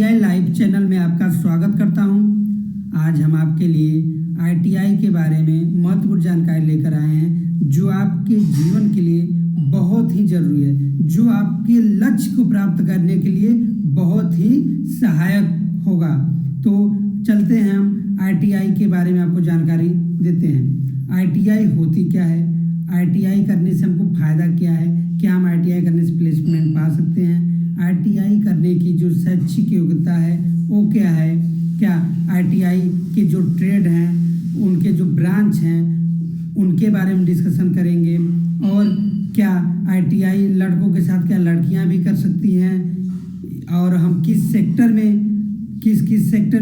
ITI live channel में आपका स्वागत करता हूं। आज हम आपके लिए ITI के बारे में महत्वपूर्ण जानकारी लेकर आए हैं जो आपके जीवन के लिए बहुत ही जरूरी है, जो आपके लक्ष्य को प्राप्त करने के लिए बहुत ही सहायक होगा। तो चलते हैं, हम ITI के बारे में आपको जानकारी देते हैं। ITI होती क्या है, ITI करने से हमको फ़ायदा क्या है, क्या हम ITI करने से प्लेसमेंट पा सकते हैं, ITI करने की जो शैक्षिक योग्यता है वो क्या है, क्या ITI के जो ट्रेड हैं उनके जो ब्रांच हैं उनके बारे में डिस्कशन करेंगे, और क्या ITI लड़कों के साथ क्या लड़कियां भी कर सकती हैं, और हम किस सेक्टर में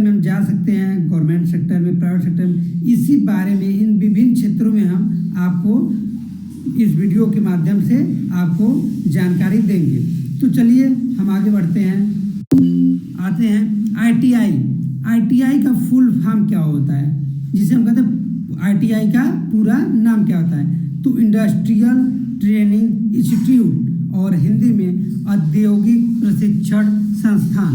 हम जा सकते हैं, गवर्नमेंट सेक्टर में, प्राइवेट सेक्टर में, इसी बारे में इन विभिन्न क्षेत्रों में हम आपको इस वीडियो के माध्यम से आपको जानकारी देंगे। तो चलिए हम आगे बढ़ते हैं, आते हैं ITI का फुल फॉर्म क्या होता है, जिसे हम कहते हैं ITI का पूरा नाम क्या होता है। तो इंडस्ट्रियल ट्रेनिंग इंस्टीट्यूट, और हिंदी में औद्योगिक प्रशिक्षण संस्थान।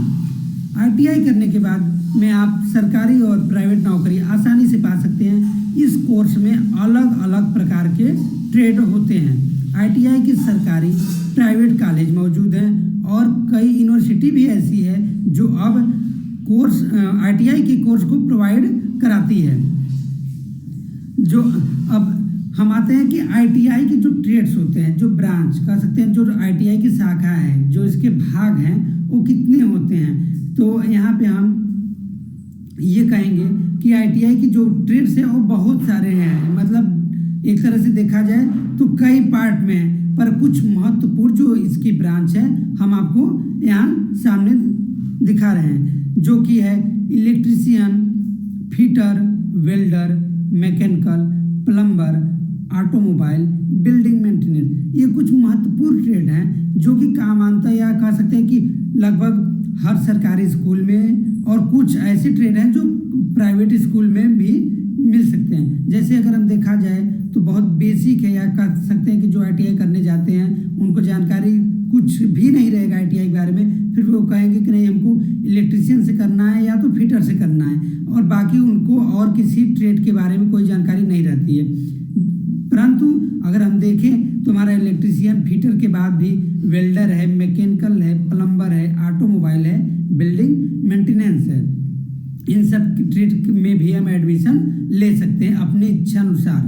ITI करने के बाद में आप सरकारी और प्राइवेट नौकरी आसानी से पा सकते हैं। इस कोर्स में अलग अलग प्रकार के ट्रेड होते हैं। ITI की सरकारी प्राइवेट कॉलेज मौजूद हैं और कई यूनिवर्सिटी भी ऐसी है जो अब ITI के कोर्स को प्रोवाइड कराती है। जो अब हम आते हैं कि ITI के जो ट्रेड्स होते हैं, जो ब्रांच कह सकते हैं, जो ITI की शाखा है, जो इसके भाग हैं वो कितने होते हैं। तो यहाँ पे हम ये कहेंगे कि ITI की जो ट्रेड्स हैं वो बहुत सारे हैं, मतलब एक तरह से देखा जाए तो कई पार्ट में है, पर कुछ महत्वपूर्ण जो इसकी ब्रांच है हम आपको यहाँ सामने दिखा रहे हैं, जो कि है electrician, fitter, welder, mechanical, plumber, automobile, building maintenance. ये कुछ महत्वपूर्ण ट्रेड हैं जो कि कामांतर या कह सकते हैं कि लगभग हर सरकारी स्कूल में, और कुछ ऐसे ट्रेड हैं जो प्राइवेट स्कूल में भी मिल सकते हैं। जैसे अगर हम देखा जाए तो बहुत बेसिक है, या कह सकते हैं कि जो ITI करने जाते हैं उनको जानकारी कुछ भी नहीं रहेगा ITI के बारे में, फिर वो कहेंगे कि नहीं हमको इलेक्ट्रीशियन से करना है या तो फिटर से करना है, और बाकी उनको और किसी ट्रेड के बारे में कोई जानकारी नहीं रहती है। परंतु अगर हम देखें तो हमारा इलेक्ट्रीशियन, फिटर के बाद भी वेल्डर है, मैकेनिकल है, प्लम्बर है, ऑटोमोबाइल है, बिल्डिंग मेंटेनेंस है। इन सब ट्रेड में भी हम एडमिशन ले सकते हैं अपनी इच्छा अनुसार।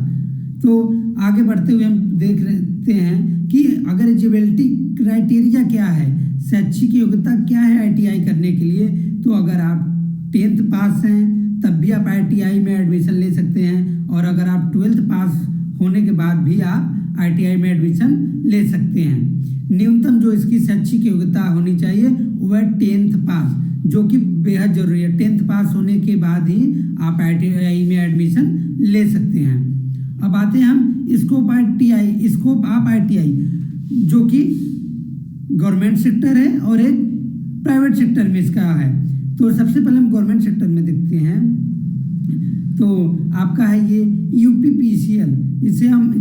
तो आगे बढ़ते हुए हम देख लेते हैं कि अगर एलिजिबिलिटी क्राइटेरिया क्या है, शैक्षिक योग्यता क्या है ITI करने के लिए। तो अगर आप 10th पास हैं तब भी आप ITI में एडमिशन ले सकते हैं, और अगर आप 12th पास होने के बाद भी आप ITI में एडमिशन ले सकते हैं। न्यूनतम जो इसकी शैक्षिक योग्यता होनी चाहिए वह 10th पास, जो कि बेहद जरूरी है। 10th पास होने के बाद ही आप ITI में एडमिशन ले सकते हैं। अब आते हैं हम स्कोप ऑफ ITI, जो कि गवर्नमेंट सेक्टर है और एक प्राइवेट सेक्टर में इसका है। तो सबसे पहले हम गवर्नमेंट सेक्टर में देखते हैं। तो आपका है ये UPPCL,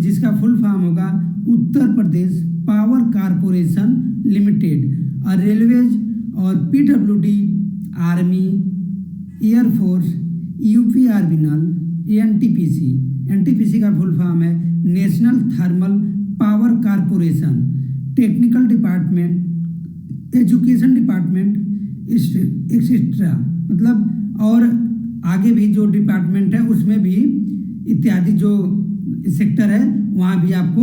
जिसका फुल फॉर्म होगा Uttar Pradesh power corporation limited, और रेलवेज और PWD, army, air force, UP ऑर्बिनल, NTPC का फुल फॉर्म है national thermal power corporation, technical department, education department, etcetera, मतलब और आगे भी जो डिपार्टमेंट है उसमें भी इत्यादि जो सेक्टर है वहाँ भी आपको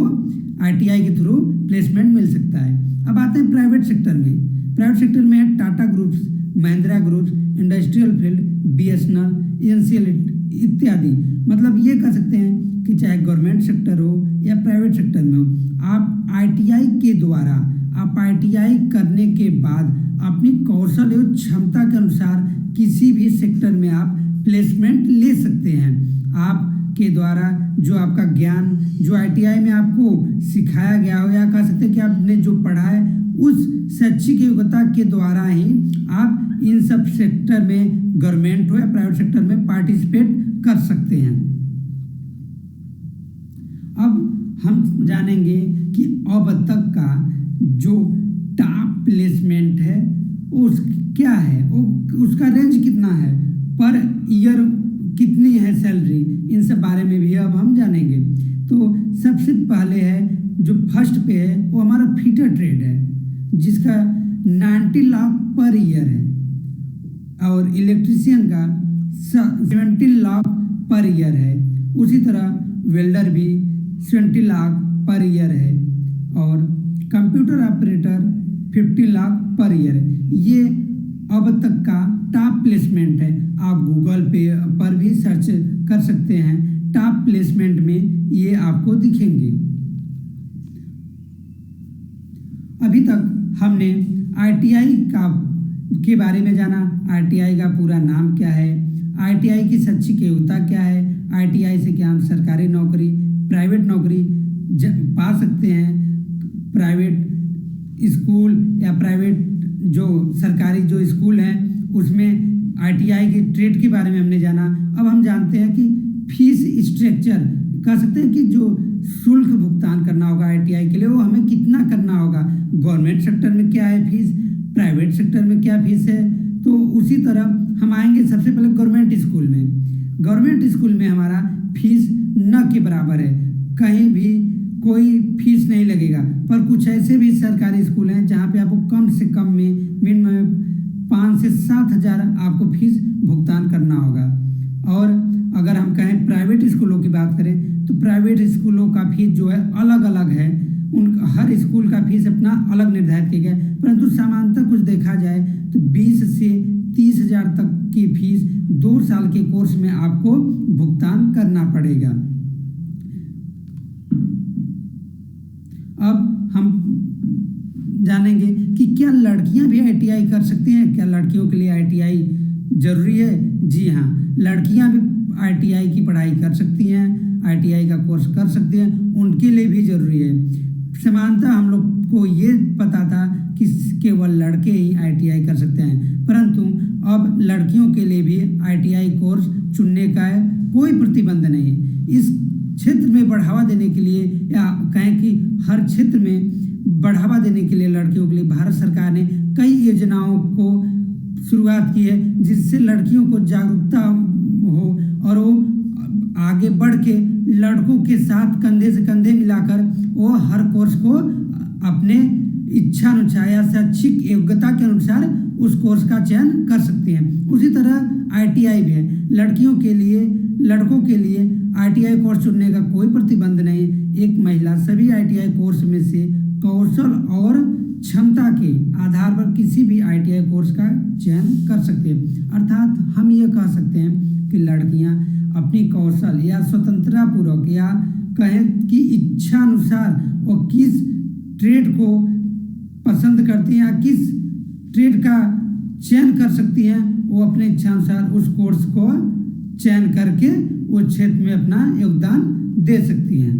ITI के थ्रू प्लेसमेंट मिल सकता है। अब आते हैं प्राइवेट सेक्टर में। प्राइवेट सेक्टर में है Tata groups, Mahindra groups, industrial field, BSNL, NCL इत्यादि। मतलब ये कह सकते हैं कि चाहे गवर्नमेंट सेक्टर हो या प्राइवेट सेक्टर में हो, आप ITI के द्वारा, आप ITI करने के बाद अपनी कौशल एवं क्षमता के अनुसार किसी भी सेक्टर में आप प्लेसमेंट ले सकते हैं। आपके द्वारा जो आपका ज्ञान, जो ITI में आपको सिखाया गया हो, या कह सकते हैं कि आपने जो पढ़ा है उस शैक्षिक योग्यता के द्वारा ही आप इन सब सेक्टर में, गवर्नमेंट हो या प्राइवेट सेक्टर में, पार्टिसिपेट कर सकते हैं। अब हम जानेंगे कि अब तक का जो टॉप प्लेसमेंट है क्या है, वो उसका रेंज कितना है, पर ईयर कितनी है सैलरी, इन सब बारे में भी अब हम जानेंगे। तो सबसे पहले है जो फर्स्ट पे है वो हमारा फिटर ट्रेड है जिसका 90 लाख पर ईयर है, और इलेक्ट्रीशियन का 70 लाख पर ईयर है। उसी तरह वेल्डर भी 70 लाख पर ईयर है, और computer operator 50 lakh per year है। ये अब तक का टॉप प्लेसमेंट है। आप गूगल पे पर भी सर्च कर सकते हैं, टॉप प्लेसमेंट में ये आपको दिखेंगे। अभी तक हमने आईटीआई के बारे में जाना। आईटीआई का पूरा नाम क्या है, आईटीआई की सच्ची योग्यता क्या है, आईटीआई से क्या हम सरकारी नौकरी, प्राइवेट नौकरी पा सकते हैं, प्राइवेट स्कूल या प्राइवेट जो सरकारी जो स्कूल हैं उसमें आईटीआई के ट्रेड के बारे में हमने जाना। अब हम जानते हैं कि फीस स्ट्रक्चर कह सकते हैं कि जो शुल्क भुगतान करना होगा आईटीआई के लिए वो हमें कितना करना होगा, गवर्नमेंट सेक्टर में क्या है फीस, प्राइवेट सेक्टर में क्या फीस है। तो उसी तरह हम आएंगे सबसे पहले गवर्नमेंट स्कूल में। गवर्नमेंट स्कूल में हमारा फीस न के बराबर है, कहीं भी कोई फीस नहीं लगेगा, पर कुछ ऐसे भी सरकारी स्कूल हैं जहाँ पे आपको कम से कम में मिनिमम 5 से 7 हज़ार आपको फीस भुगतान करना होगा। और अगर हम कहें प्राइवेट स्कूलों की बात करें तो प्राइवेट स्कूलों का फीस जो है अलग अलग है, उन हर स्कूल का फीस अपना अलग निर्धारित किया गया है, परंतु सामान्यतः कुछ देखा जाए तो 20 से 30 हज़ार तक की फीस 2 साल के कोर्स में आपको भुगतान करना पड़ेगा। अब हम जानेंगे कि क्या लड़कियां भी आईटीआई कर सकती हैं, क्या लड़कियों के लिए आईटीआई जरूरी है। जी हाँ, लड़कियां भी आईटीआई की पढ़ाई कर सकती हैं, आईटीआई का कोर्स कर सकती हैं, उनके लिए भी जरूरी है। समानतः हम लोग को ये पता था कि केवल लड़के ही आईटीआई कर सकते हैं, परंतु अब लड़कियों के लिए भी आईटीआई कोर्स चुनने का कोई प्रतिबंध नहीं है। इस क्षेत्र में बढ़ावा देने के लिए या कहें कि हर क्षेत्र में बढ़ावा देने के लिए लड़कियों के लिए भारत सरकार ने कई योजनाओं को शुरुआत की है जिससे लड़कियों को जागरूकता हो और वो आगे बढ़ के लड़कों के साथ कंधे से कंधे मिलाकर वो हर कोर्स को अपने इच्छा अनुसार या शैक्षिक योग्यता के अनुसार उस कोर्स का चयन कर सकती हैं। उसी तरह आईटीआई भी है, लड़कियों के लिए लड़कों के लिए आईटीआई कोर्स चुनने का कोई प्रतिबंध नहीं। एक महिला सभी आईटीआई कोर्स में से कौशल और क्षमता के आधार पर किसी भी आईटीआई कोर्स का चयन कर सकते हैं। अर्थात हम ये कह सकते हैं कि लड़कियां अपनी कौशल या स्वतंत्रता पूर्वक या कहें कि इच्छा अनुसार वो किस ट्रेड को पसंद करती हैं या किस ट्रेड का चयन कर सकती हैं, वो अपने इच्छा अनुसार उस कोर्स को चयन करके वो क्षेत्र में अपना योगदान दे सकती हैं।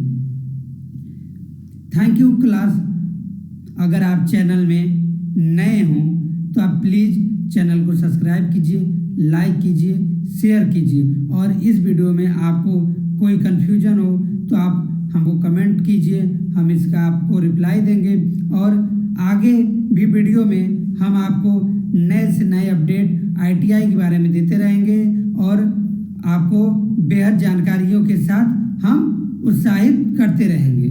Thank you class. अगर आप चैनल में नए हों तो आप प्लीज़ चैनल को सब्सक्राइब कीजिए, लाइक कीजिए, शेयर कीजिए, और इस वीडियो में आपको कोई कन्फ्यूजन हो तो आप हमको कमेंट कीजिए, हम इसका आपको रिप्लाई देंगे। और आगे भी वीडियो में हम आपको नए से नए अपडेट आईटीआई के बारे में देते रहेंगे और आपको बेहद जानकारियों के साथ हम उत्साहित करते रहेंगे।